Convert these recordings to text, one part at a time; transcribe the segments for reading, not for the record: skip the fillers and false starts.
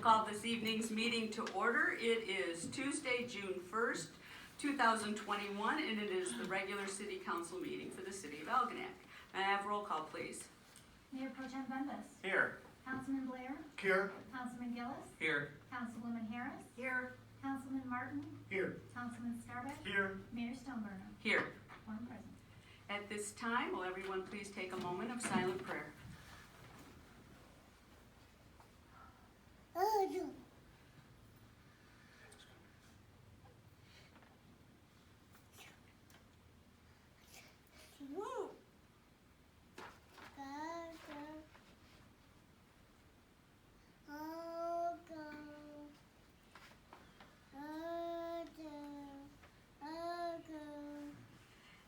call this evening's meeting to order. It is Tuesday, June 1st, 2021, and it is the regular city council meeting for the city of Algonac. May I have roll call, please? Mayor Pro Tem Bundes. Here. Councilman Blair. Here. Councilman Gillis. Here. Councilwoman Harris. Here. Councilman Martin. Here. Councilman Scarbeck. Here. Mayor Stoneburner. Here. One present. At this time, will everyone please take a moment of silent prayer?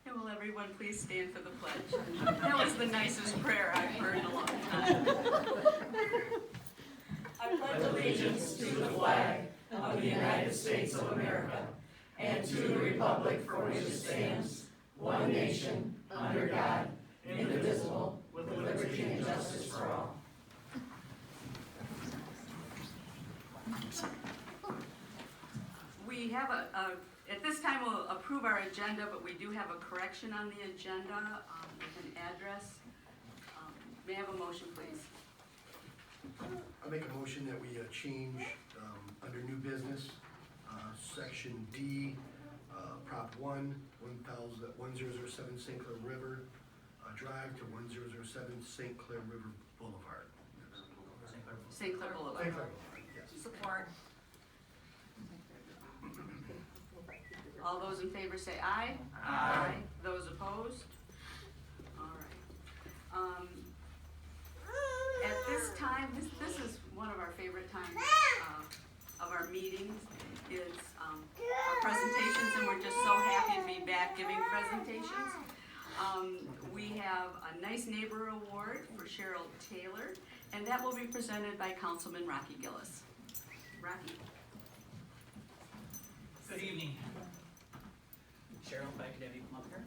And will everyone please stand for the pledge? That was the nicest prayer I've heard in a long time. I pledge allegiance to the flag of the United States of America and to the republic for which it stands, one nation, under God, indivisible, with liberty and justice for all. We have at this time we'll approve our agenda, but we do have a correction on the agenda with an address. May I have a motion, please? I make a motion that we change under new business, section D, Prop 1, 1007 St. Clair River Drive to 1007 St. Clair River Boulevard. St. Clair Boulevard. St. Clair Boulevard, yes. Support. All those in favor say aye. Aye. Those opposed? All right. At this time, this is one of our favorite times of our meetings, is our presentations, and we're just so happy to be back giving presentations. We have a Nice Neighbor Award for Cheryl Taylor, and that will be presented by Councilman Rocky Gillis. Rocky. Good evening. Cheryl, if I could have you come up here.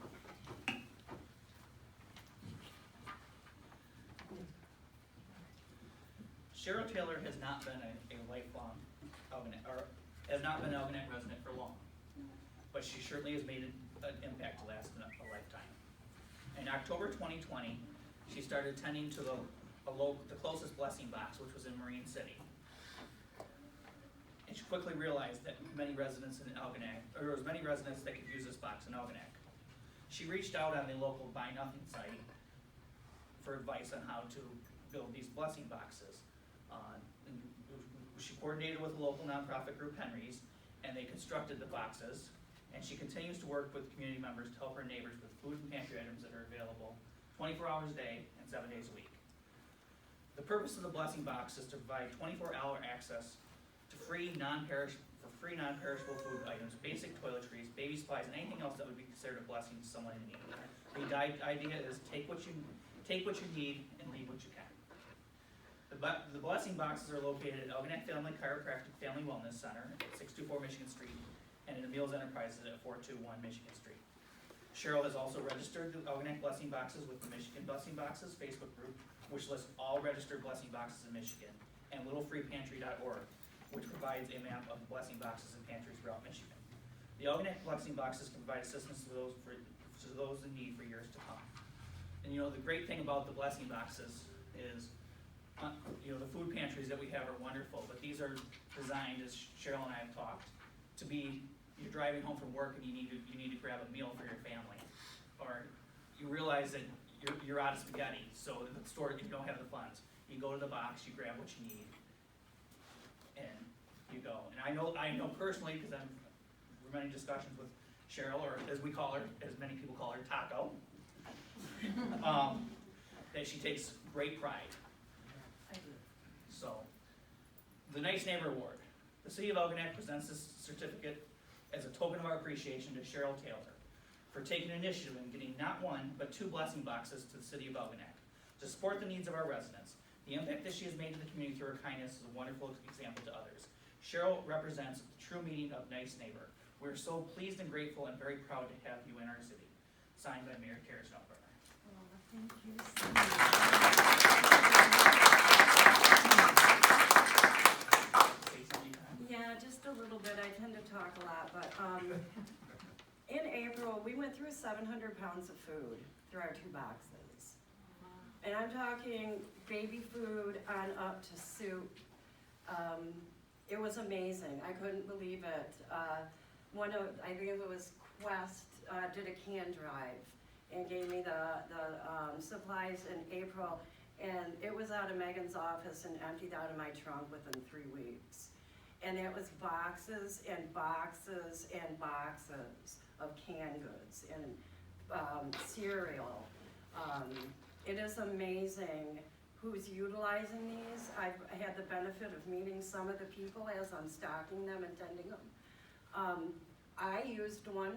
Cheryl Taylor has not been a lifelong Algonac, or has not been an Algonac resident for long, but she certainly has made an impact to last a lifetime. In October 2020, she started tending to the closest blessing box, which was in Marine City. And she quickly realized that many residents in Algonac, or there was many residents that could use this box in Algonac. She reached out on the local Buy Nothing site for advice on how to build these blessing boxes. And she coordinated with the local nonprofit group Henry's, and they constructed the boxes. And she continues to work with community members to help her neighbors with food and pantry items that are available 24 hours a day and 7 days a week. The purpose of the blessing box is to provide 24-hour access to free non-perishable food items, basic toiletries, baby supplies, and anything else that would be considered a blessing to someone in need. The idea is take what you need and leave what you can. The blessing boxes are located at Algonac Family Chiropractic Family Wellness Center at 624 Michigan Street and in the Meals Enterprises at 421 Michigan Street. Cheryl has also registered the Algonac Blessing Boxes with the Michigan Blessing Boxes Facebook group, which lists all registered blessing boxes in Michigan, and littlefreepantry.org, which provides a map of blessing boxes and pantries throughout Michigan. The Algonac Blessing Boxes can provide assistance to those in need for years to come. And you know, the great thing about the blessing boxes is, you know, the food pantries that we have are wonderful, but these are designed, as Cheryl and I have talked, to be, you're driving home from work and you need to grab a meal for your family, or you realize that you're out of spaghetti, so in the store you don't have the funds. You go to the box, you grab what you need, and you go. And I know personally, because I'm in many discussions with Cheryl, or as we call her, as many people call her, Taco, that she takes great pride. So, the Nice Neighbor Award. The City of Algonac presents this certificate as a token of our appreciation to Cheryl Taylor for taking initiative in getting not one, but 2 blessing boxes to the City of Algonac to support the needs of our residents. The impact that she has made to the community through her kindness is a wonderful example to others. Cheryl represents the true meaning of nice neighbor. We're so pleased and grateful and very proud to have you in our city. Signed by Mayor Kara Stoneburner. Thank you so much. we went through 700 pounds of food through our 2 boxes. And I'm talking baby food on up to soup. It was amazing. I couldn't believe it. I think it was Quest, did a can drive and gave me the supplies in April. And it was out of Megan's office and emptied out of my trunk within 3 weeks. And it was boxes and boxes and boxes of canned goods and cereal. It is amazing who's utilizing these. I've had the benefit of meeting some of the people as I'm stocking them and tending them. I used one.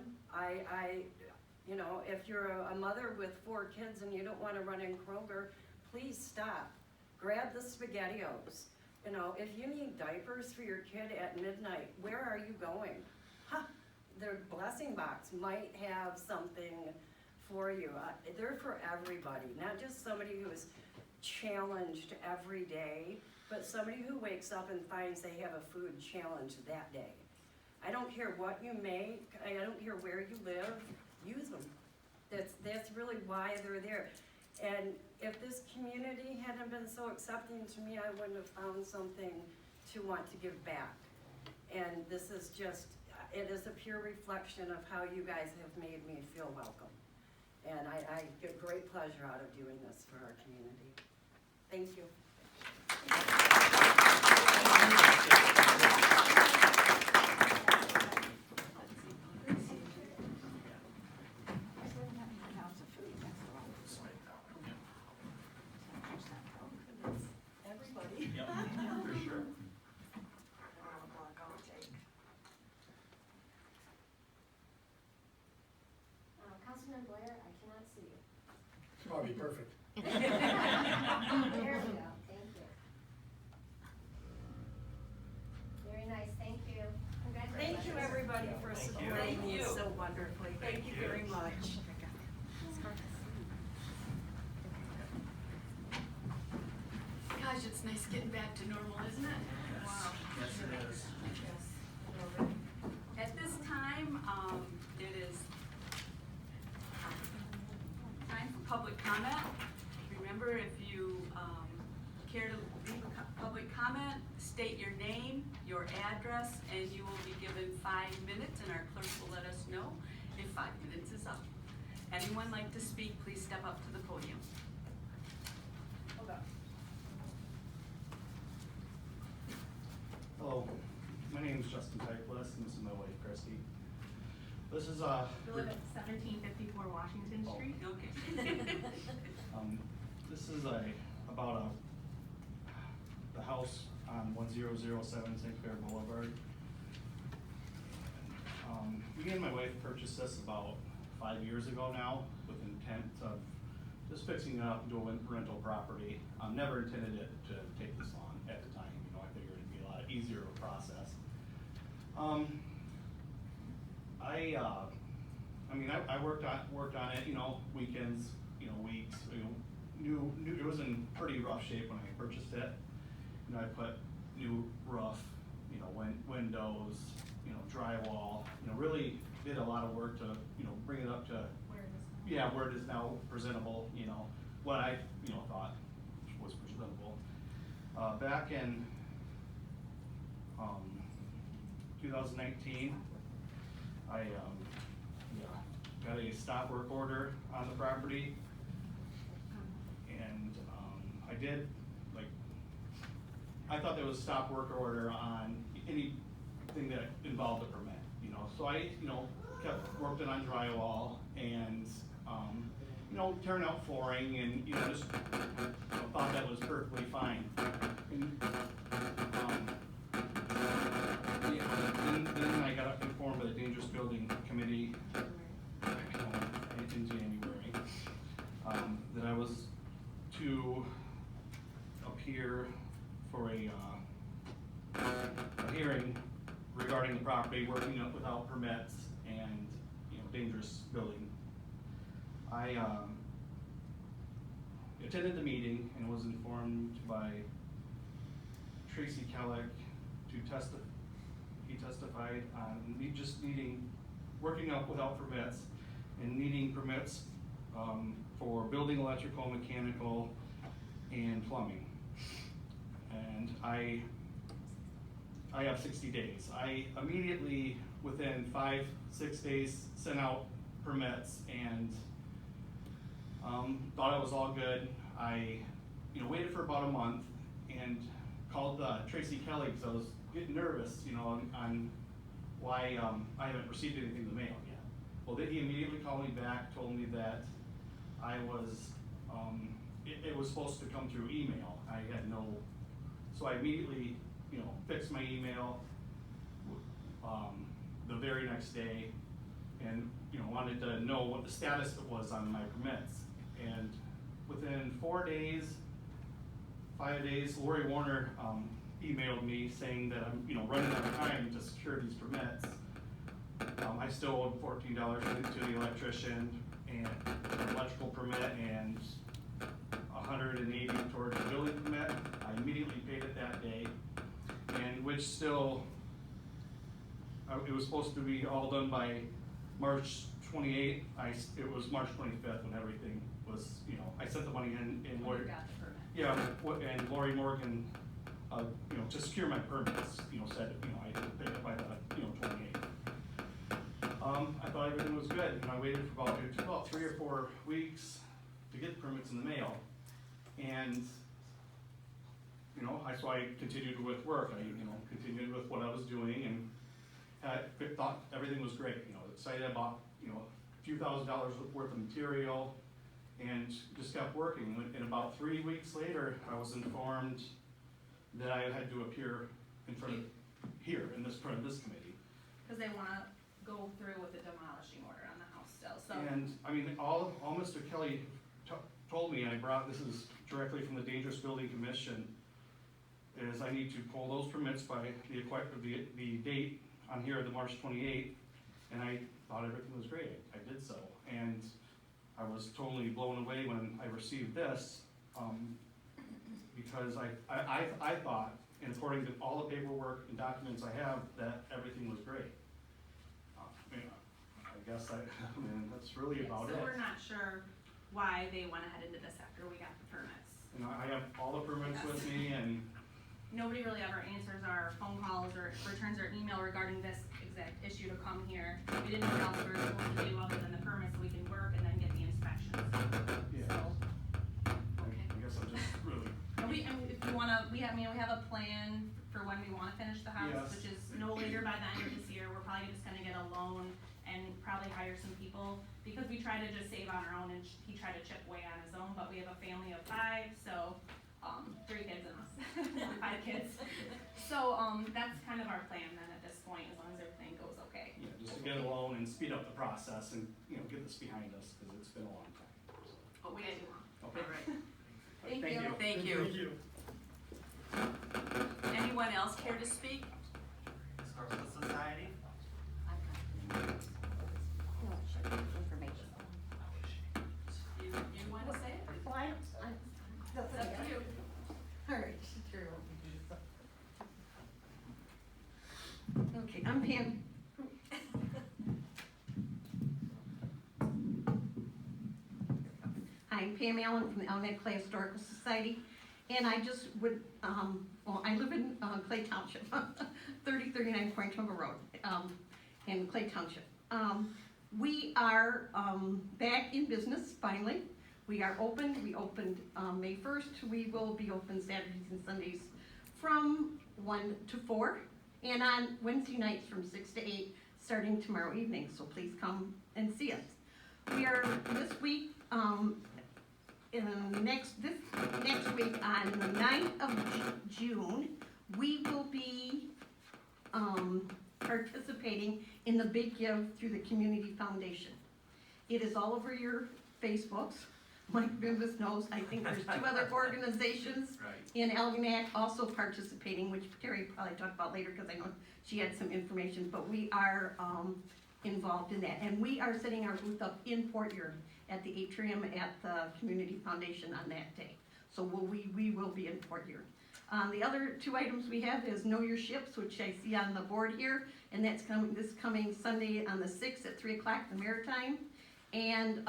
You know, if you're a mother with 4 kids and you don't want to run in Kroger, please stop. Grab the SpaghettiOs. You know, if you need diapers for your kid at midnight, where are you going? Huh, their blessing box might have something for you. They're for everybody, not just somebody who is challenged every day, but somebody who wakes up and finds they have a food challenge that day. I don't care what you make, I don't care where you live, use them. That's really why they're there. And if this community hadn't been so accepting to me, I wouldn't have found something to want to give back. And this is just, it is a pure reflection of how you guys have made me feel welcome. And I get great pleasure out of doing this for our community. Thank you. Everybody. Yep, for sure. Councilman Blair, I cannot see you. Probably perfect. There we go, thank you. Very nice, thank you. Congratulations. Thank you, everybody, for Thank you. supporting me Thank you. so wonderfully. Thank you very much. Gosh, it's nice getting back to normal, isn't it? Wow. Yes, it is. At this time, it is time for public comment. Remember, if you care to leave a public comment, state your name, your address, and you will be given 5 minutes, and our clerk will let us know if 5 minutes is up. Anyone like to speak, please step up to the podium. Hold on. Hello, my name is Justin Titleist, and this is my wife, Christy. This is, We live at 1754 Washington Oh. Street. Okay. this is about the house on 1007 St. Clair Boulevard. Me and my wife purchased this about 5 years ago now, with intent of just fixing it up into a rental property. Never intended it to take this long at the time. You know, I figured it'd be a lot easier of a process. I worked on it, you know, weekends, you know, weeks, you know, knew it was in pretty rough shape when I purchased it. You know, I put new roof, you know, windows, you know, drywall, you know, really did a lot of work to, you know, bring it up to, where it is now presentable, you know, what I, you know, thought was presentable. Back in 2019, I got a stop work order on the property, and I did, like, I thought there was a stop work order on anything that involved a permit, you know, so I, you know, worked it on drywall and, you know, tearing out flooring and, you know, just, you know, thought that was perfectly fine. And, then I got informed by the Dangerous Building Committee in January that I was to appear for a hearing regarding the property, working up without permits and, you know, dangerous building. I attended the meeting and was informed by Tracy Kellick to testify. He testified on me just working up without permits and needing permits, for building, electrical, mechanical, and plumbing. And I have 60 days. I immediately, within 5-6 days, sent out permits and thought it was all good. I, waited for about a month and called Tracy Kelly because I was getting nervous, on why I haven't received anything in the mail yet. Well, then he immediately called me back, told me that I was, it was supposed to come through email. I had no, so I immediately, fixed my email the very next day and, wanted to know what the status was on my permits. And within 5 days, Lori Warner emailed me saying that I'm, running out of time to secure these permits. I still owed $14 to the electrician and an electrical permit and $180 towards the building permit. I immediately paid it that day, and which still, it was supposed to be all done by March 28th. It was March 25th when everything was, I sent the money in and Lori. You got the permit. Yeah, and Lori Morgan, to secure my permits, said, I had to pay it by the, 28th. I thought everything was good, and I waited for it took about 3 or 4 weeks to get the permits in the mail. And, so I continued with work. I, continued with what I was doing and thought everything was great, excited about, a few $1,000s worth of material and just kept working. And about 3 weeks later, I was informed that I had to appear in front of, front of this committee. Cause they wanna go through with the demolishing order on the house still, so. And, all Mr. Kelly told me, and this is directly from the Dangerous Building Commission, is I need to pull those permits by the date on here, the March 28th, and I thought everything was great. I did so, and I was totally blown away when I received this, because I thought, and according to all the paperwork and documents I have, that everything was great. I guess that's really about it. So we're not sure why they went ahead and did this after we got the permits. I have all the permits with me, and Nobody really ever answers our phone calls or returns our email regarding this exact issue to come here. We didn't know what else we were supposed to do other than the permits so we can work and then get the inspections. yeah, So, I guess I'm just really, and if you wanna, we have a plan for when we wanna finish the house, Yes. which is no later by the end of this year. We're probably just gonna get a loan and probably hire some people, because we try to just save on our own, and he tried to chip away on his own, but we have a family of 5, so, 3 kids and us, 5 kids. So, that's kind of our plan then at this point, as long as everything goes okay. yeah, just to get a loan and speed up the process and, get this behind us, because it's been a long time, so. Oh, we did. Okay. All right. Thank you. Thank you. Anyone else care to speak? Historical Society. Information. You wanna say it? Well, I'm, It's up to you. all right, sure. Okay, I'm Pam. I'm Pam Allen from the Elginak Clay Historical Society, and I just would, I live in Clay Township, 3039 Point Tunga Road, in Clay Township. We are back in business finally. We are open. We opened May 1st. We will be open Saturdays and Sundays from 1 to 4, and on Wednesday nights from 6 to 8, starting tomorrow evening. So please come and see us. We are this week, next week on the 9th of June, we will be participating in the Big Give through the Community Foundation. It is all over your Facebooks. Mike Bimbus knows, I think there's 2 other organizations Right. in Elginak also participating, which Terry probably talked about later, because I know she had some information, but we are involved in that. And we are setting our booth up in Port Huron at the atrium at the Community Foundation on that day. So we will be in Port Huron. The other 2 items we have is Know Your Ships, which I see on the board here, and that's this coming Sunday on the 6th at 3 o'clock, the Maritime. and,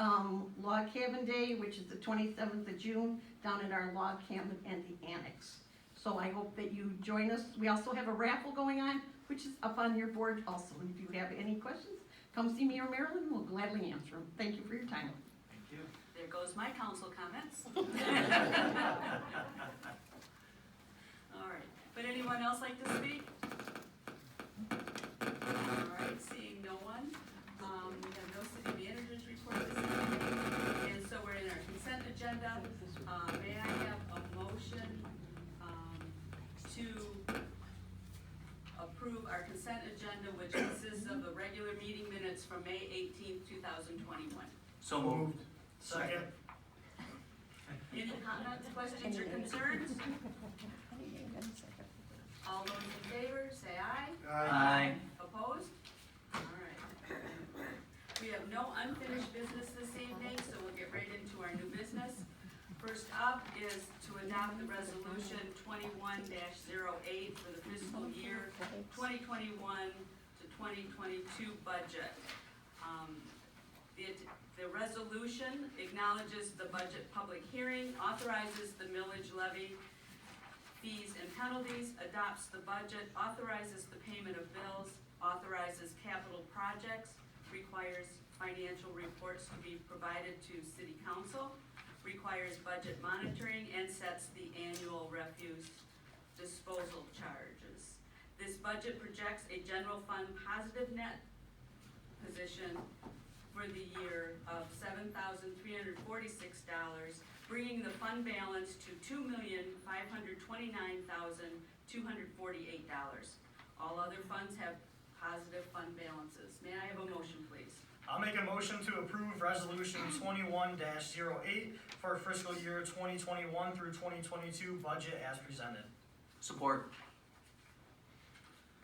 Log Cabin Day, which is the 27th of June, down at our log cabin and the annex. So I hope that you join us. We also have a raffle going on, which is up on your board also. And if you have any questions, come see me or Marilyn, we'll gladly answer them. Thank you for your time. Thank you. There goes my council comments. All right, would anyone else like to speak? All right, seeing no one, we have no city managers report this evening, and so we're in our consent agenda. May I have a motion, to approve our consent agenda, which consists of the regular meeting minutes from May 18th, 2021. So moved. Second. Any comments, questions, or concerns? All those in favor, say aye. Aye. Opposed? All right. We have no unfinished business this evening, so we'll get right into our new business. First up is to adopt the resolution 21-08 for the fiscal year 2021 to 2022 budget. The resolution acknowledges the budget public hearing, authorizes the millage levy, fees and penalties, adopts the budget, authorizes the payment of bills, authorizes capital projects, requires financial reports to be provided to city council, requires budget monitoring, and sets the annual refuse disposal charges. This budget projects a general fund positive net position for the year of $7,346, bringing the fund balance to $2,529,248. All other funds have positive fund balances. May I have a motion, please? I'll make a motion to approve resolution 21-08 for fiscal year 2021 through 2022 budget as presented. Support.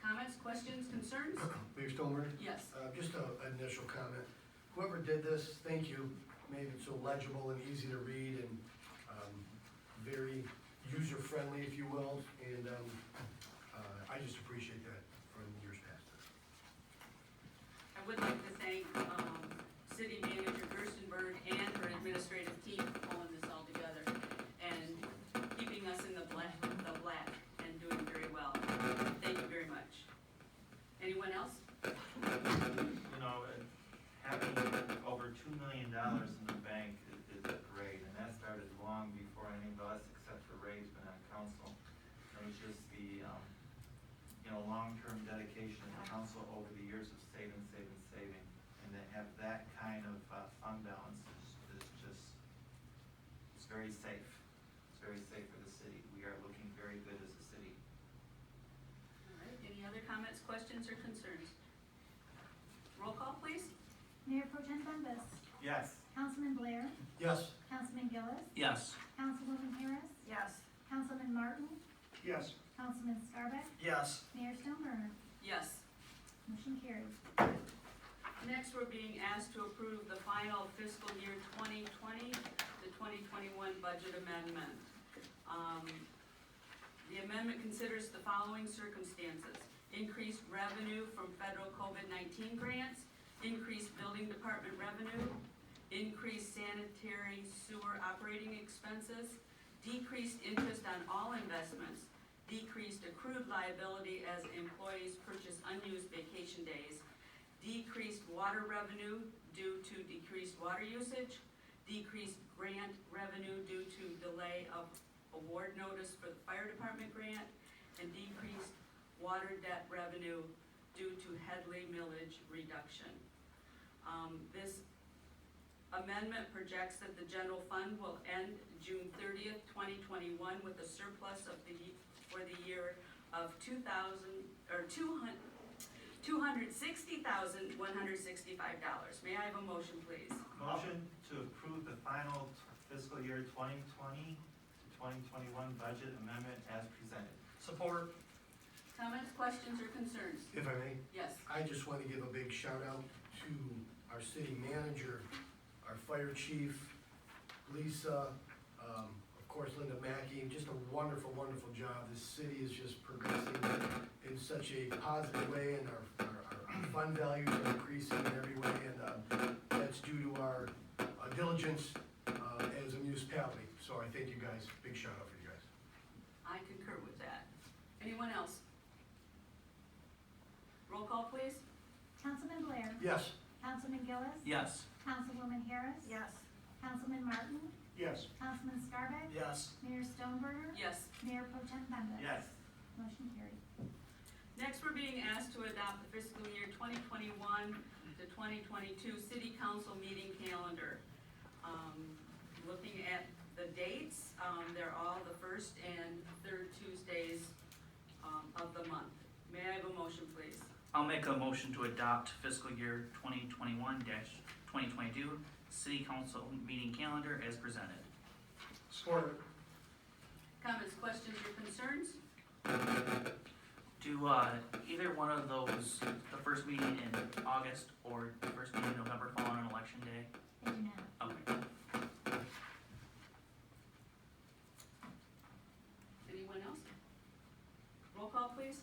Comments, questions, concerns? Mayor Stolmer? Yes. Just an initial comment. Whoever did this, thank you. Made it so legible and easy to read and very user-friendly, if you will. And I just appreciate that from years past. I would like to thank City Manager Gerstenberg and her administrative team for pulling this all together and keeping us in the black and doing very well. Thank you very much. Anyone else? You know, having over $2 million in the bank is great, and that started long before any of us, except for Ray's been on council. It was just the, long-term dedication of the council over the years of saving, and to have that kind of fund balance is just, it's very safe. It's very safe for the city. We are looking very good as a city. All right, any other comments, questions, or concerns? Roll call, please. Mayor Pro Tem Bumpus. Yes. Councilman Blair. Yes. Councilman Gillis. Yes. Councilwoman Harris. Yes. Councilman Martin. Yes. Councilman Scarbeck. Yes. Mayor Stoneburner. Yes. Motion carries. Next, we're being asked to approve the final fiscal year 2020 to 2021 budget amendment. The amendment considers the following circumstances: increased revenue from federal COVID-19 grants, increased building department revenue, increased sanitary sewer operating expenses, decreased interest on all investments, decreased accrued liability as employees purchase unused vacation days, decreased water revenue due to decreased water usage, decreased grant revenue due to delay of award notice for the fire department grant, and decreased water debt revenue due to Headley millage reduction. This amendment projects that the general fund will end June 30th, 2021 with a surplus for the year of $260,165. May I have a motion, please? Motion to approve the final fiscal year 2020 to 2021 budget amendment as presented. Support. Comments, questions, or concerns? If I may, Yes. I just want to give a big shout out to our city manager, our fire chief, Lisa, of course Linda Mackey, just a wonderful, wonderful job. This city is just progressing in such a positive way, and our fund values are increasing in every way, and that's due to our diligence as a municipality. So I thank you guys, big shout out for you guys. I concur with that. Anyone else? Roll call, please. Councilman Blair. Yes. Councilman Gillis. Yes. Councilwoman Harris. Yes. Councilman Martin. Yes. Councilman Scarbeck. Yes. Mayor Stoneburner. Yes. Mayor Pro Tem Bembas. Yes. Motion carried. Next, we're being asked to adopt the fiscal year 2021 to 2022 city council meeting calendar. Looking at the dates, they're all the first and third Tuesdays of the month. May I have a motion, please? I'll make a motion to adopt fiscal year 2021-2022 city council meeting calendar as presented. Support. Comments, questions, or concerns? Do either one of those, the first meeting in August or the first meeting in November fall on an election day? They do not. Okay. Anyone else? Roll call, please.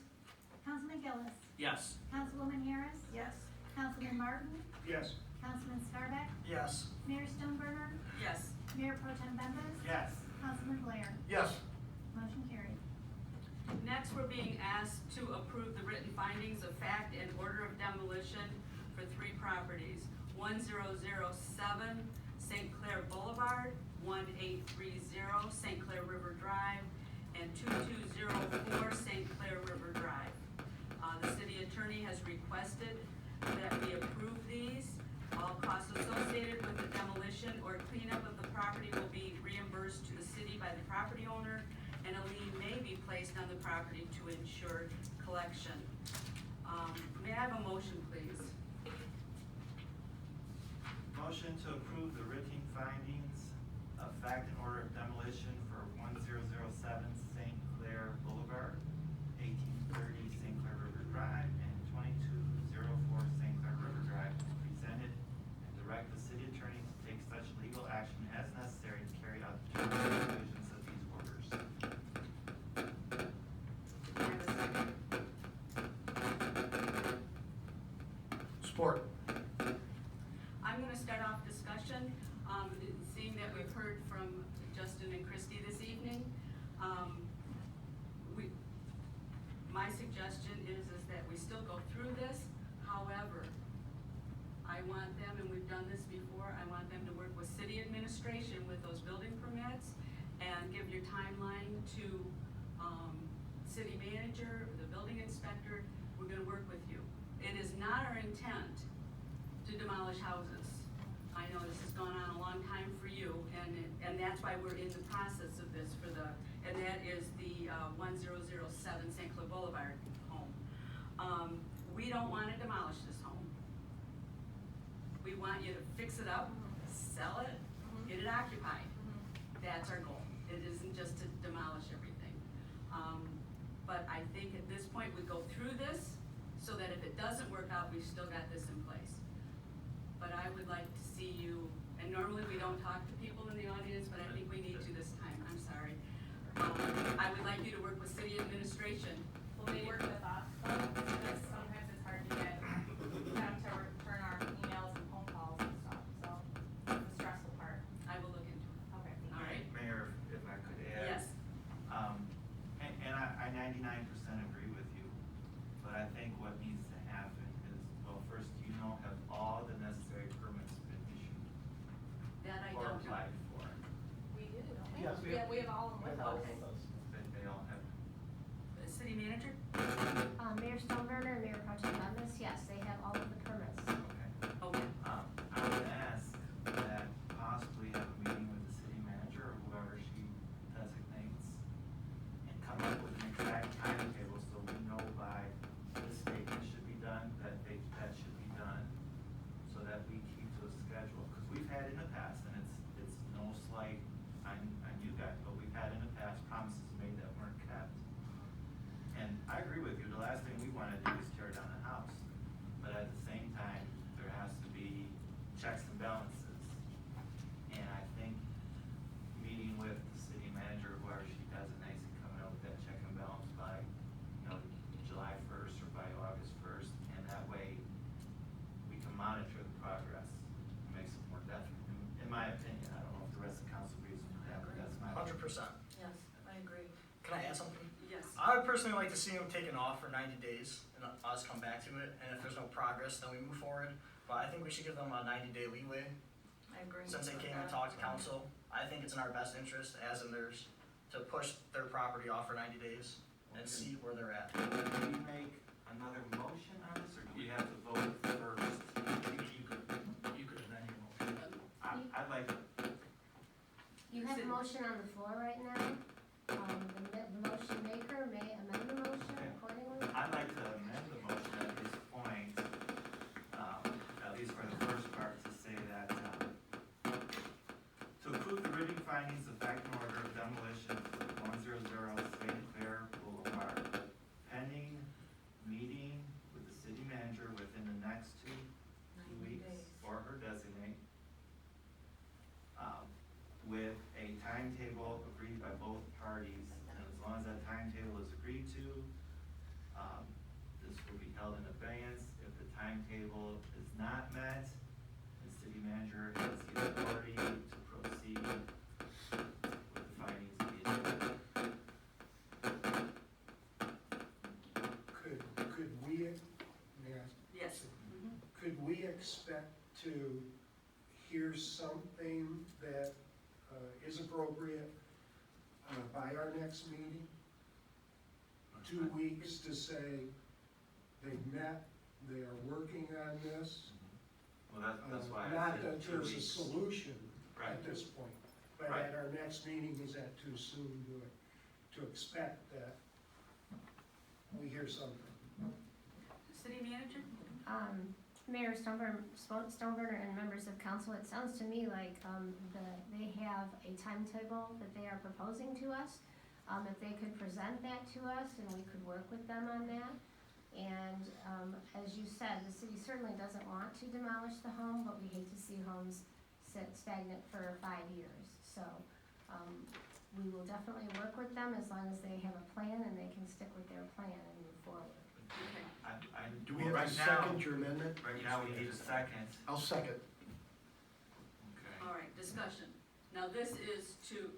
Councilman Gillis. Yes. Councilwoman Harris. Yes. Councilman Martin. Yes. Councilman Scarbeck. Yes. Mayor Stoneburner. Yes. Mayor Pro Tem Bembas. Yes. Councilman Blair. Yes. Motion carried. Next, we're being asked to approve the written findings of fact and order of demolition for 3 properties. 1007 St. Clair Boulevard, 1830 St. Clair River Drive, and 2204 St. Clair River Drive. The city attorney has requested that we approve these. All costs associated with the demolition or cleanup of the property will be reimbursed to the city by the property owner, and a lien may be placed on the property to ensure collection. May I have a motion, please? Motion to approve the written findings of fact and order of demolition for 1007 St. Clair Boulevard, 1830 St. Clair River Drive, and 2204 St. Clair River Drive as presented, and direct the city attorney to take such legal action as necessary to carry out the terms and provisions of these orders. May I have a second? Support. I'm gonna start off discussion, seeing that we've heard from Justin and Christie this evening. My suggestion is that we still go through this. However, I want them, and we've done this before, I want them to work with city administration with those building permits and give your timeline to, city manager, the building inspector. We're gonna work with you. It is not our intent to demolish houses. I know this has gone on a long time for you, and that's why we're in the process of this and that is the 1007 St. Clair Boulevard home. We don't wanna demolish this home. We want you to fix it up, sell it, get it occupied. That's our goal. It isn't just to demolish everything. But I think at this point, we go through this, so that if it doesn't work out, we've still got this in place. But I would like to see you, and normally we don't talk to people in the audience, but I think we need to this time, I'm sorry. I would like you to work with city administration. Will they work with us though? Because sometimes it's hard to get them to return our emails and phone calls and stuff, so that's the stressful part. I will look into it. Okay. All right? Mayor, if I could add. Yes. And I 99% agree with you, but I think what needs to happen is, well, first, have all the necessary permits been issued That I or don't know. applied for? We do, don't we? Yes, we have- We have all of them with us. Okay. They all have. City manager? Mayor Stoneburner and Mayor Pro Tem Bembas, yes, they have all of the permits. Okay. Okay. I would ask that possibly have a meeting with the city manager or whoever she designates and come up with an exact timetable so we know by this date it should be done, that date that should be done, so that we keep to a schedule. Because we've had in the past, and it's no slight on you guys, but we've had in the past personally like to see them taken off for 90 days and us come back to it, and if there's no progress, then we move forward. But I think we should give them a 90-day leeway, I agree. since they with came and that. talked to council. I think it's in our best interest, as in theirs, to push their property off for 90 days and see where they're at. Can we make another motion on this, or do we have to vote first? You could amend your motion. I'd like, You have a motion on the floor right now. The motion maker may amend the motion accordingly. I'd like to amend the motion at this point, at least for the first part, to say that, to approve the written findings of fact and order of demolition for 100 St. Clair Boulevard, pending meeting with the city manager within the next two 90 weeks, days. or her designate, with a timetable agreed by both parties, and as long as that timetable is agreed to, this will be held in abeyance. If the timetable is not met, the city manager has the authority to proceed with the findings of the agenda. Could we, may I Yes. could we expect to hear something that is appropriate by our next meeting? 2 weeks to say they've met, they are working on this? Well, that's why I Not said that 2 there's a weeks. solution Right. at this point, but Right. at our next meeting, is that too soon to expect that we hear something? City manager? Mayor Stoneburner and members of council, it sounds to me like, they have a timetable that they are proposing to us. If they could present that to us and we could work with them on that. And, as you said, the city certainly doesn't want to demolish the home, but we hate to see homes sit stagnant for 5 years. So, we will definitely work with them as long as they have a plan and they can stick with their plan and move forward. Okay. Do we well, have right to now- second your amendment? Right now, we need a second. I'll second. Okay. All right, discussion. Now, this is to.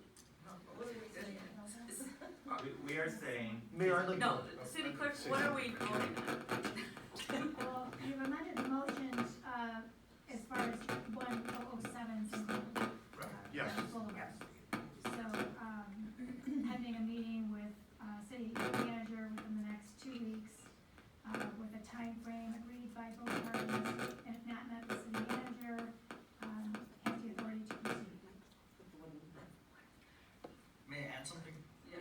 We are saying. Mayor, I'd like to. No, city clerk, what are we voting on? Well, you've amended the motions, as far as 1007 Yes. Boulevard. So, having a meeting with, city manager within the next 2 weeks, with a time frame agreed by both parties, and if not met, the city manager, has the authority to proceed. May I add something? Yes.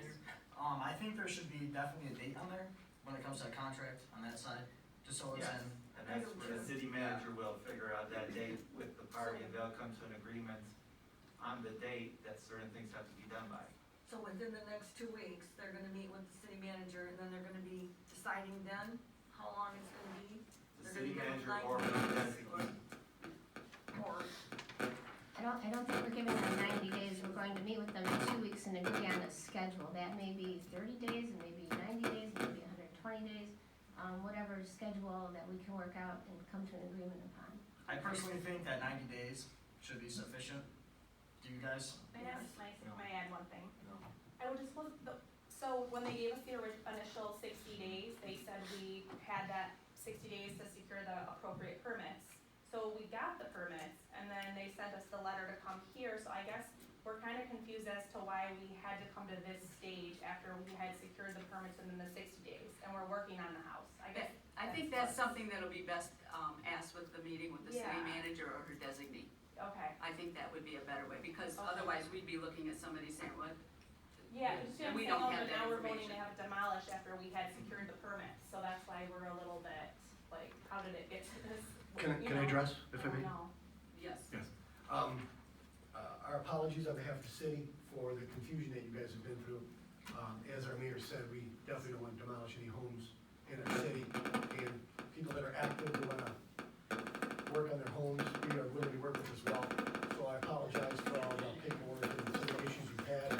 I think there should be definitely a date on there when it comes to a contract on that side, just so it's Yes. in. And that's where the city manager will figure out that date with the party, and they'll come to an agreement on the date that certain things have to be done by. So within the next 2 weeks, they're gonna meet with the city manager, and then they're gonna be deciding then how long it's gonna be? The They're city gonna give manager them or 90 her days, designee. Or, I don't think we're giving them 90 days, we're going to meet with them in 2 weeks and agree on a schedule. That may be 30 days, and maybe 90 days, maybe 120 days, whatever schedule that we can work out and come to an agreement upon. I personally think that 90 days should be sufficient. Do you guys? May I add one thing? I would just, so when they gave us the initial 60 days, they said we had that 60 days to secure the appropriate permits. So we got the permits, and then they sent us the letter to come here, so I guess we're kind of confused as to why we had to come to this stage after we had secured the permits within the 60 days, and we're working on the house, I guess. I think that's something that'll be best, asked with the meeting with the city Yeah. manager or her designee. Okay. I think that would be a better way, because Okay. otherwise we'd be looking at somebody saying, what? Yeah, you see what And I'm we saying, don't oh, have but that now we're voting to information. have it demolished after we had secured the permits, so that's why we're a little bit, like, how did it get to this? Can You I know? address, if I may? know. Yes. Yes. Our apologies on behalf of the city for the confusion that you guys have been through. As our mayor said, we definitely don't want to demolish any homes in our city, and people that are active, who wanna work on their homes, we are willing to work with as well. So I apologize for all the paperwork and some of the issues you've had,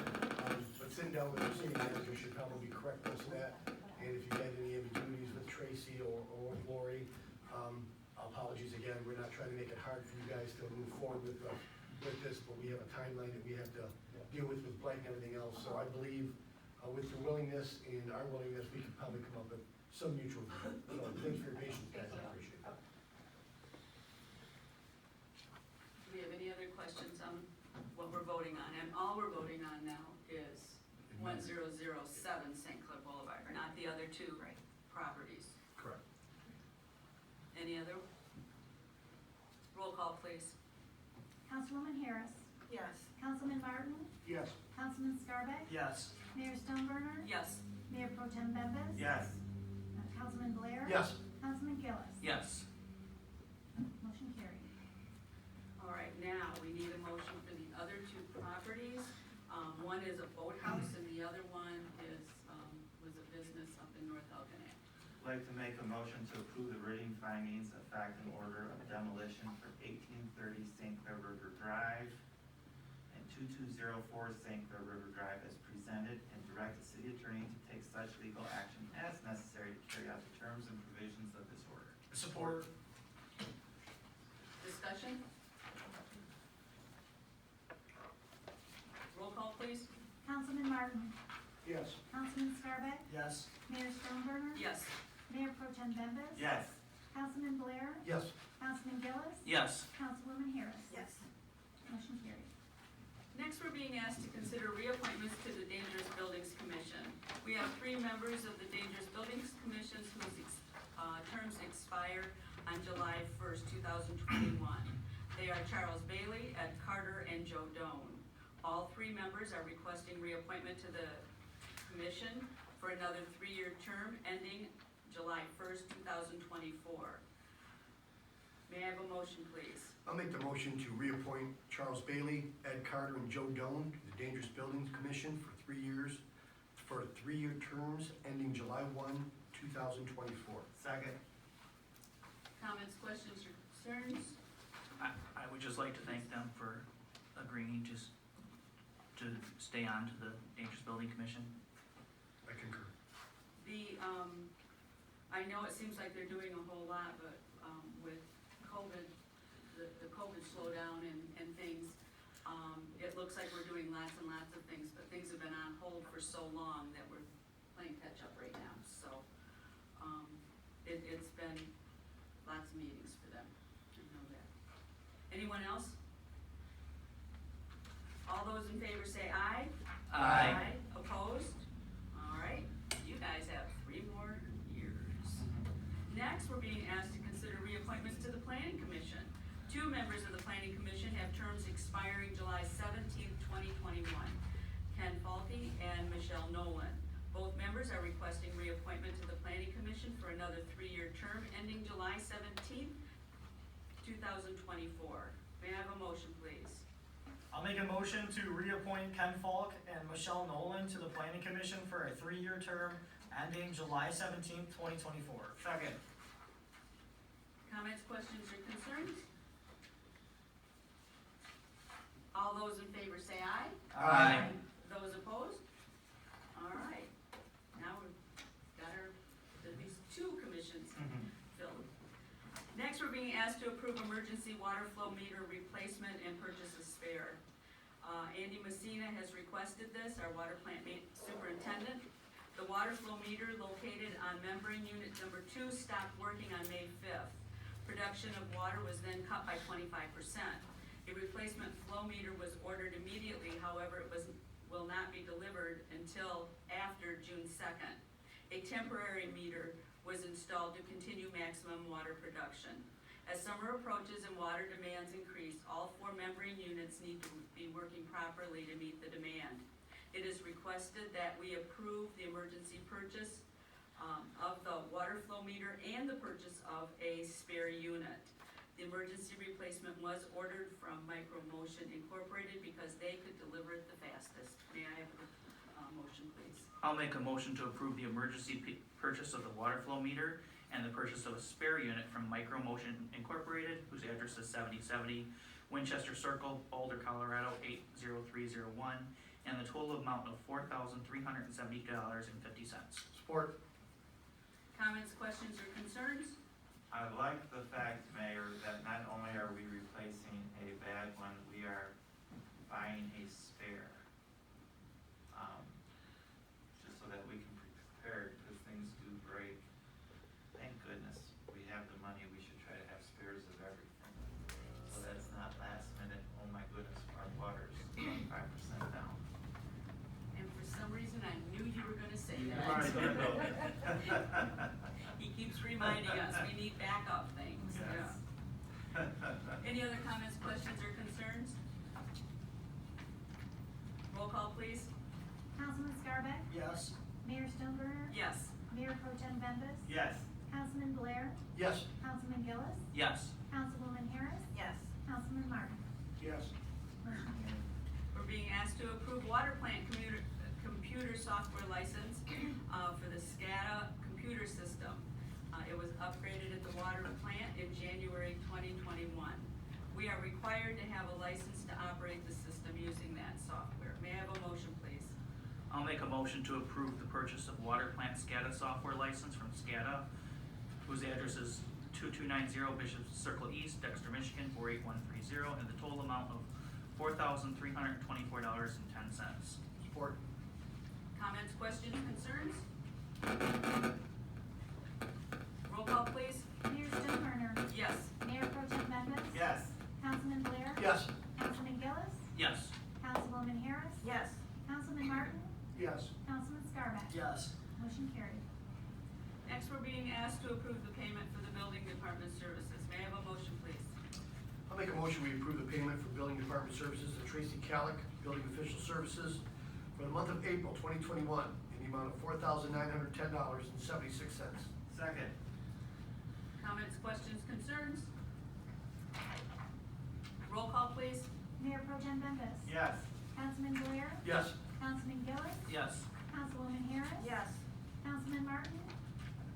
but sitting down with the city manager should probably correct most of that. And if you had any ambiguities with Tracy or with Lori, apologies again, we're not trying to make it hard for you guys to move forward with this, but we have a timeline that we have to deal with Blake and everything else. So I believe with your willingness and our willingness, we could probably come up with some mutual agreement. So thanks for your patience, guys, I appreciate it. Do we have any other questions on what we're voting on? And all we're voting on now is 1007 St. Clair Boulevard, not the other two properties. Correct. Any other? Roll call, please. Councilwoman Harris, Yes. Councilman Martin, Yes. Councilman Scarbeck, Yes. Mayor Stoneburner, Yes. Mayor Pro Tem Bembas. Yes. Councilman Blair. Yes. Councilman Gillis. Yes. Motion carried. All right, now, we need a motion for the other two properties. One is a boathouse and the other one is, was a business up in North Algonac. I'd like to make a motion to approve the rating findings of fact and order of demolition for 1830 St. Clair River Drive and 2204 St. Clair River Drive as presented, and direct the city attorney to take such legal action as necessary to carry out the terms and provisions of this order. Support. Discussion? Roll call, please. Councilman Martin, Yes. Councilman Scarbeck, Yes. Mayor Stoneburner. Yes. Mayor Pro Tem Bembas. Yes. Councilman Blair, Yes. Councilman Gillis. Yes. Councilwoman Harris. Yes. Motion carried. Next, we're being asked to consider reappointments to the Dangerous Buildings Commission. We have 3 members of the Dangerous Buildings Commission whose terms expire on July 1st, 2021. They are Charles Bailey, Ed Carter, and Joe Doan. All 3 members are requesting reappointment to the commission for another 3-year term ending July 1st, 2024. May I have a motion, please? I'll make the motion to reappoint Charles Bailey, Ed Carter, and Joe Doan to the Dangerous Buildings Commission for 3 years, for 3-year terms ending July 1, 2024. Second. Comments, questions, or concerns? I would just like to thank them for agreeing to stay on to the Dangerous Building Commission. I concur. I know it seems like they're doing a whole lot, but, with COVID, the COVID slowdown and things, it looks like we're doing lots and lots of things, but things have been on hold for so long that we're playing catch up right now, so, it's been lots of meetings for them, I know that. Anyone else? All those in favor say aye. Aye. Opposed? All right, you guys have 3 more years. Next, we're being asked to consider reappointments to the Planning Commission. 2 members of the Planning Commission have terms expiring July 17th, 2021. Ken Falke and Michelle Nolan. Both members are requesting reappointment to the Planning Commission for another 3-year term ending July 17th, 2024. May I have a motion, please? I'll make a motion to reappoint Ken Falk and Michelle Nolan to the Planning Commission for a 3-year term ending July 17th, 2024. Second. Comments, questions, or concerns? All those in favor say aye. Aye. Those opposed? All right, now we've got at least 2 commissions filled. Next, we're being asked to approve emergency water flow meter replacement and purchase a spare. Andy Messina has requested this, our water plant superintendent. The water flow meter located on membrane unit number 2 stopped working on May 5th. Production of water was then cut by 25%. A replacement flow meter was ordered immediately, however, it will not be delivered until after June 2nd. A temporary meter was installed to continue maximum water production. As summer approaches and water demands increase, all 4 membrane units need to be working properly to meet the demand. It is requested that we approve the emergency purchase of the water flow meter and the purchase of a spare unit. The emergency replacement was ordered from Micro Motion Incorporated because they could deliver it the fastest. May I have a motion, please? I'll make a motion to approve the emergency purchase of the water flow meter and the purchase of a spare unit from Micro Motion Incorporated, whose address is 7070 Winchester Circle, Boulder, Colorado 80301, and the total amount of $4,370.50. Support. Comments, questions, or concerns? I like the fact, Mayor, that not only are we replacing a bad one, we are buying a spare. reminding us, we need backup things, Yes. yeah. Any other comments, questions, or concerns? Roll call, please. Councilman Scarbeck? Yes. Mayor Stoneburner? Yes. Mayor Pro Tem Bembas? Yes. Councilman Blair? Yes. Councilman Gillis? Yes. Councilwoman Harris? Yes. Councilman Martin? Yes. Motion carried. We're being asked to approve water plant computer software license, for the SCADA computer system. It was upgraded at the water plant in January 2021. We are required to have a license to operate the system using that software. May I have a motion, please? I'll make a motion to approve the purchase of water plant SCADA software license from SCADA, whose address is 2290 Bishop Circle East, Dexter, Michigan, 48130, and the total amount of $4,324.10. Support. Comments, questions, concerns? Roll call, please. Mayor Stoneburner? Yes. Mayor Pro Tem Bembas? Yes. Councilman Blair? Yes. Councilman Gillis? Yes. Councilwoman Harris? Yes. Councilman Martin? Yes. Councilman Scarbeck? Yes. Motion carried. Next, we're being asked to approve the payment for the building department services. May I have a motion, please? I'll make a motion, we approve the payment for building department services to Tracy Calic, building official services, for the month of April 2021, in the amount of $4,910.76. Second. Comments, questions, concerns? Roll call, please. Mayor Pro Tem Bembas? Yes. Councilman Blair? Yes. Councilman Gillis? Yes. Councilwoman Harris? Yes. Councilman Martin?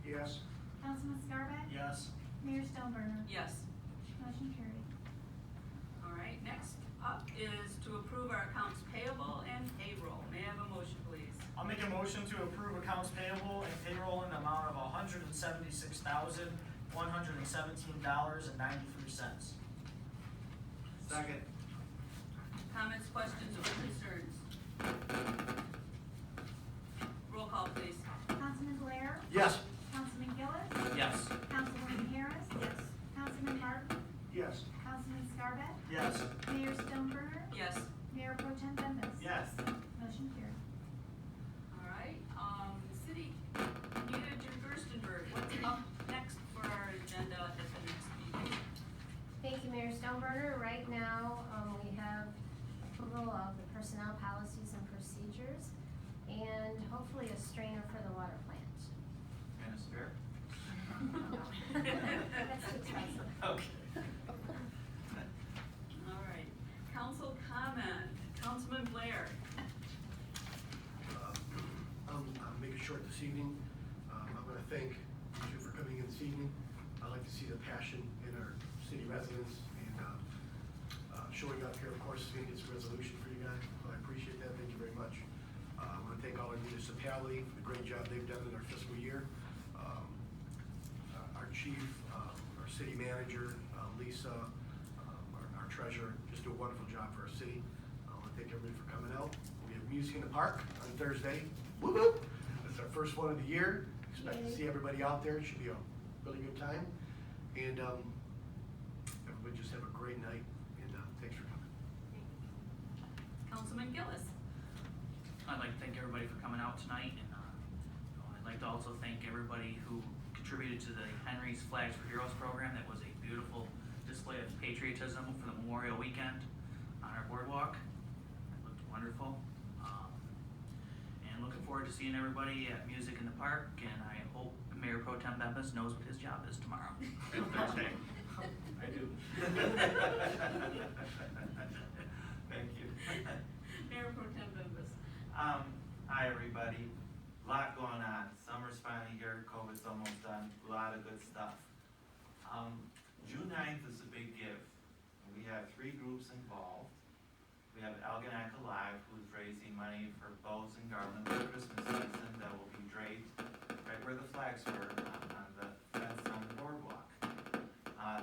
Yes. Councilman Scarbeck? Yes. Mayor Stoneburner? Yes. Motion carried. All right, next up is to approve our accounts payable and payroll. May I have a motion, please? I'll make a motion to approve accounts payable and payroll in the amount of $176,117.93. Second. Comments, questions, or concerns? Roll call, please. Councilman Blair? Yes. Councilman Gillis? Yes. Councilwoman Harris? Yes. Councilman Martin? Yes. Councilman Scarbeck? Yes. Mayor Stoneburner? Yes. Mayor Pro Tem Bembas? Yes. Motion carried. All right, City Manager Gerstenberg, what's up next for our agenda at the next meeting? Thank you, Mayor Stoneburner. Right now, we have approval of the personnel policies and procedures, and hopefully a strainer for the water plant. And a spare? That's too expensive. Okay. All right, council comment, Councilman Blair. I'll make it short this evening. I'm gonna thank you for coming in this evening. I like to see the passion in our city residents and, showing up here, of course, is gonna get some resolution for you guys. So I appreciate that, thank you very much. I wanna thank all our municipality for the great job they've done in our fiscal year. Our chief, our city manager, Lisa, our treasurer, just do a wonderful job for our city. I wanna thank everybody for coming out. We have music in the park on Thursday. Whoop whoop. It's our first one of the year. Expect to see everybody out there. It should be a really good time. And everybody just have a great night, and thanks for coming. Councilman Gillis. I'd like to thank everybody for coming out tonight, and I'd like to also thank everybody who contributed to the Henry's Flags for Heroes program. That was a beautiful display of patriotism for the Memorial Weekend on our boardwalk. It looked wonderful. And looking forward to seeing everybody at Music in the Park, and I hope Mayor Pro Tem Bembas knows what his job is tomorrow, Thursday. I do. Thank you. Mayor Pro Tem Bembas. Hi, everybody. Lot going on. Summer's finally here, COVID's almost done, a lot of good stuff. June 9th is a big give. We have 3 groups involved. We have Algonac Alive, who's raising money for bows and garlands for Christmas season that will be draped right where the flags were on the fence on the boardwalk.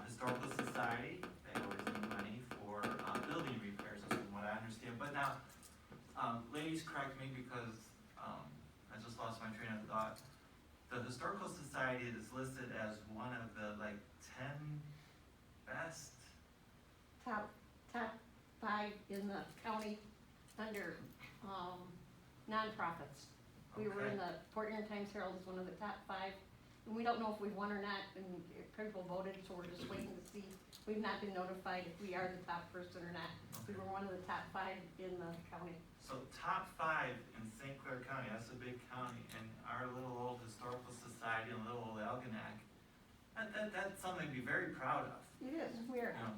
Historical Society, they always need money for building repairs, is from what I understand. But now, ladies, correct me because I just lost my train of thought. The Historical Society is listed as one of the 10 best. Top 5 in the county under, nonprofits. We were in Okay. the Port Huron Times Herald as one of the top 5 And we don't know if we've won or not, and people voted, so we're just waiting to see. We've not been notified if we are the top person or not. We were one of the top 5 in the county. So top 5 in St. Clair County, that's a big county, and our little old historical society and little old Algonac, that's something to be very proud of. It is, we are. You know,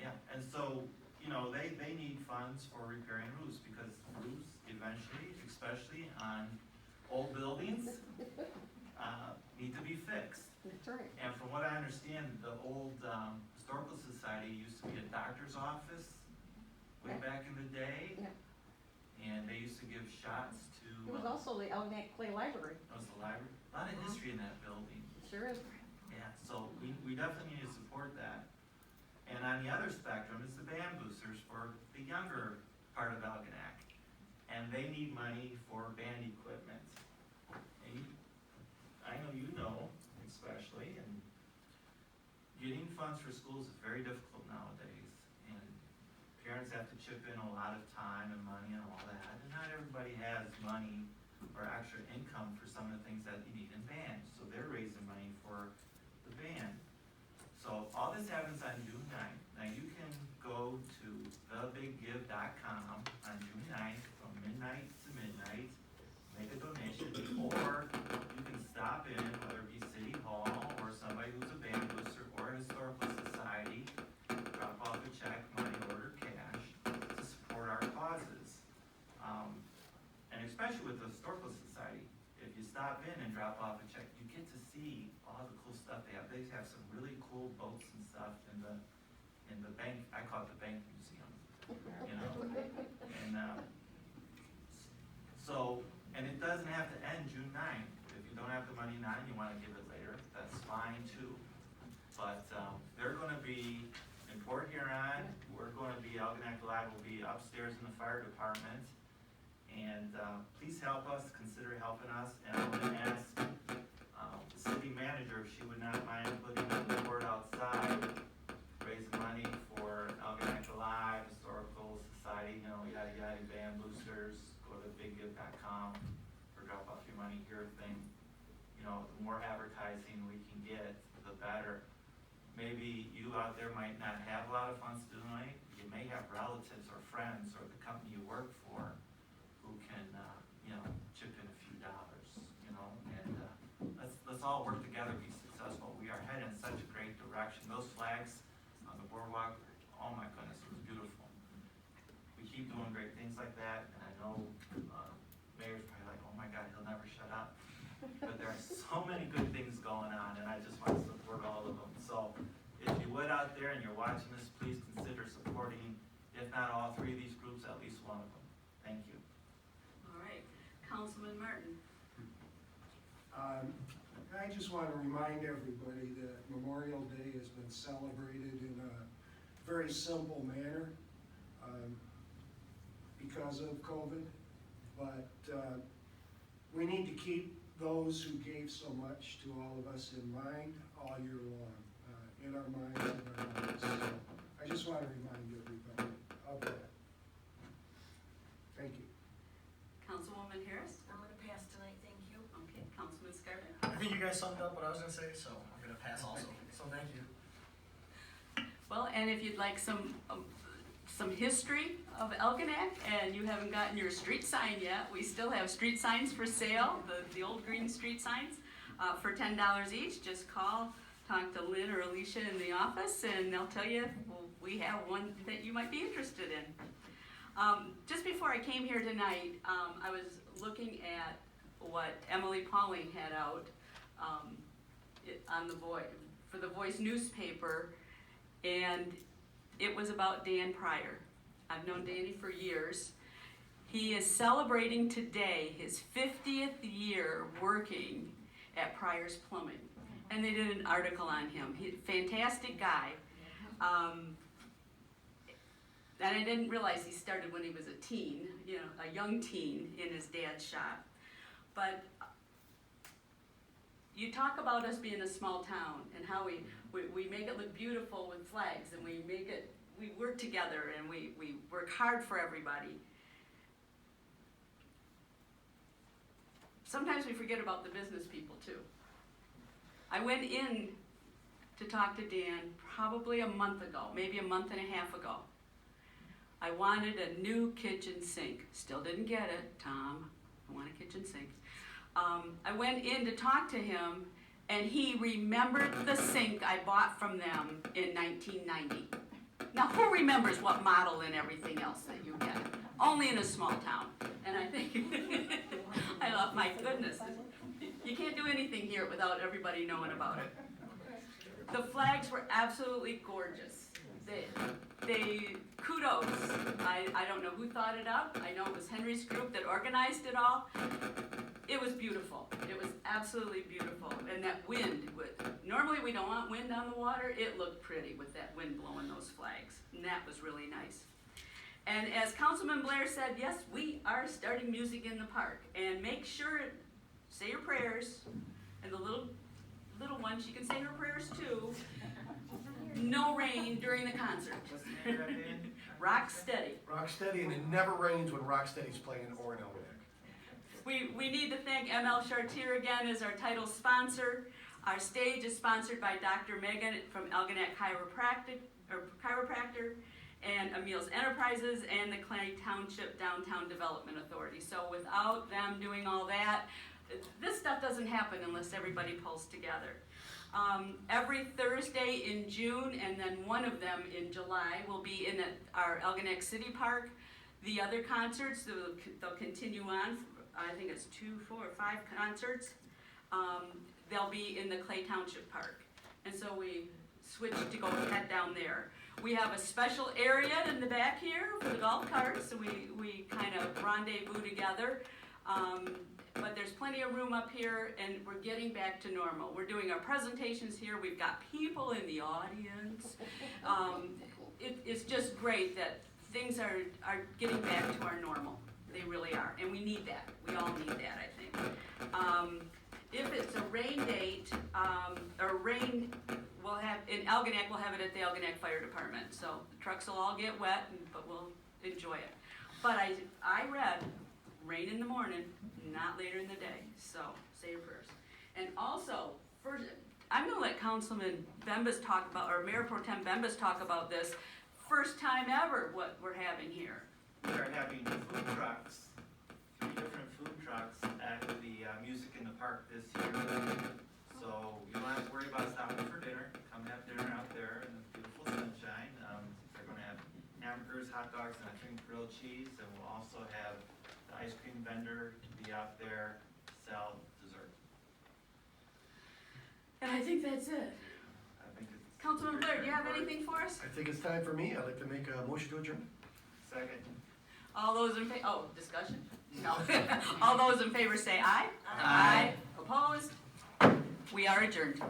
yeah, and so, you know, they need funds for repairing roofs, because roofs eventually, especially on old buildings, need to be fixed. That's right. And from what I understand, the old historical society used to be a doctor's office way Yeah. back in the day. Yeah. And they used to give shots to, It was also the Elginak Clay Library. that was the library, a lot of history in that building. Sure is. Yeah, so we definitely need to support that. And on the other spectrum is the band boosters for the younger part of Algonac. And they need money for band equipment. And I know you know, especially, and getting funds for schools is very difficult nowadays. And parents have to chip in a lot of time and money and all that. And not everybody has money or extra income for some of the things that you need in band. So they're raising money for the band. So all this happens on June 9th. Now you can go to thebiggive.com on June 9th from midnight to midnight, make a donation, or you can stop in, whether it be City Hall or somebody who's a band booster or a historical society, drop off a check, money order, cash, to support our causes. And especially with the historical society, if you stop in and drop off a check, you get to see all the cool stuff they have. They have some really cool boats and stuff in the bank, I call it the bank museum, you know? And, so, and it doesn't have to end June 9th. If you don't have the money now and you wanna give it later, that's fine too. But, they're gonna be in Port Huron, we're gonna be, Algonac Live will be upstairs in the fire department. And, please help us, consider helping us, and I'm gonna ask, the city manager if she would not mind putting a board outside, raising money for Algonac Alive, Historical Society, you know, yada yada, band boosters, go to biggive.com, or drop off your money here thing. You know, the more advertising we can get, the better. Maybe you out there might not have a lot of funds to donate, you may have relatives or friends or the company you work for who can, you know, chip in a few dollars, you know, and, let's all work together, be successful. We are heading in such a great direction. Those flags on the boardwalk, oh my goodness, it was beautiful. We keep doing great things like that, and I know, Mayor's probably like, oh my God, he'll never shut up. But there are so many good things going on, and I just want to support all of them. So, if you would out there and you're watching this, please consider supporting, if not all 3 of these groups, at least one of them. Thank you. All right, Councilman Martin. I just want to remind everybody that Memorial Day has been celebrated in a very simple manner because of COVID. But we need to keep those who gave so much to all of us in mind all year long, in our minds and our lives. So I just want to remind everybody of that. Thank you. Councilwoman Harris. I'm gonna pass tonight, thank you. Okay, Councilman Scarpet. I think you guys summed up what I was gonna say, so I'm gonna pass also, so thank you. Well, and if you'd like some history of Algonac and you haven't gotten your street sign yet, we still have street signs for sale, the old green street signs, for $10 each. Just call, talk to Lynn or Alicia in the office, and they'll tell you, well, we have one that you might be interested in. Just before I came here tonight, I was looking at what Emily Pauling had out on for the Voice newspaper, and it was about Dan Pryor. I've known Danny for years. He is celebrating today his 50th year working at Pryor's Plumbing, and they did an article on him. He's a fantastic guy. And I didn't realize he started when he was a teen, you know, a young teen in his dad's shop. But you talk about us being a small town and how we make it look beautiful with flags, and we work together, and we work hard for everybody. Sometimes we forget about the business people too. I went in to talk to Dan probably a month ago, maybe a month and a half ago. I wanted a new kitchen sink. Still didn't get it, Tom. I want a kitchen sink. I went in to talk to him, and he remembered the sink I bought from them in 1990. Now, who remembers what model and everything else that you get? Only in a small town. And I think, I love, my goodness, you can't do anything here without everybody knowing about it. The flags were absolutely gorgeous. Kudos. I don't know who thought it up. I know it was Henry's group that organized it all. It was beautiful. It was absolutely beautiful. And that wind, normally we don't want wind on the water. It looked pretty with that wind blowing those flags. And that was really nice. And as Councilman Blair said, yes, we are starting music in the park. And make sure, say your prayers. And the little one, she can say her prayers too. No rain during the concert. What's the name of that band? Rock steady. Rocksteady, and it never rains when Rocksteady's playing or in Algonac. We need to thank ML Chartier again as our title sponsor. Our stage is sponsored by Dr. Megan from Algonac Chiropractor and Emil's Enterprises and the Clay Township Downtown Development Authority. So without them doing all that, this stuff doesn't happen unless everybody pulls together. Every Thursday in June and then one of them in July will be in our Algonac City Park. The other concerts, they'll continue on. I think it's 2, 4, or 5 concerts. They'll be in the Clay Township Park. And so we switched to go head down there. We have a special area in the back here for the golf carts, so we kind of rendezvous together. But there's plenty of room up here, and we're getting back to normal. We're doing our presentations here. We've got people in the audience. It's just great that things are getting back to our normal. They really are, and we need that. We all need that, I think. If it's a rain date, or rain, we'll have, in Algonac, we'll have it at the Algonac Fire Department. So the trucks will all get wet, but we'll enjoy it. But I read rain in the morning, not later in the day. So say your prayers. And also, I'm gonna let Councilman Bembas talk about, or Mayor Pro Tem Bembas talk about this. First time ever what we're having here. We are having food trucks, 3 different food trucks at the Music in the Park this year. So you don't have to worry about stopping for dinner. Come have dinner out there in the beautiful sunshine. They're gonna have hamburgers, hot dogs, and I think grilled cheese. And we'll also have the ice cream vendor be out there, sell dessert. And I think that's it. I think it's. Councilman Blair, do you have anything for us? I think it's time for me. I'd like to make a motion to adjourn. Second. All those in favor, discussion? No. All those in favor say aye. Aye. Opposed? We are adjourned.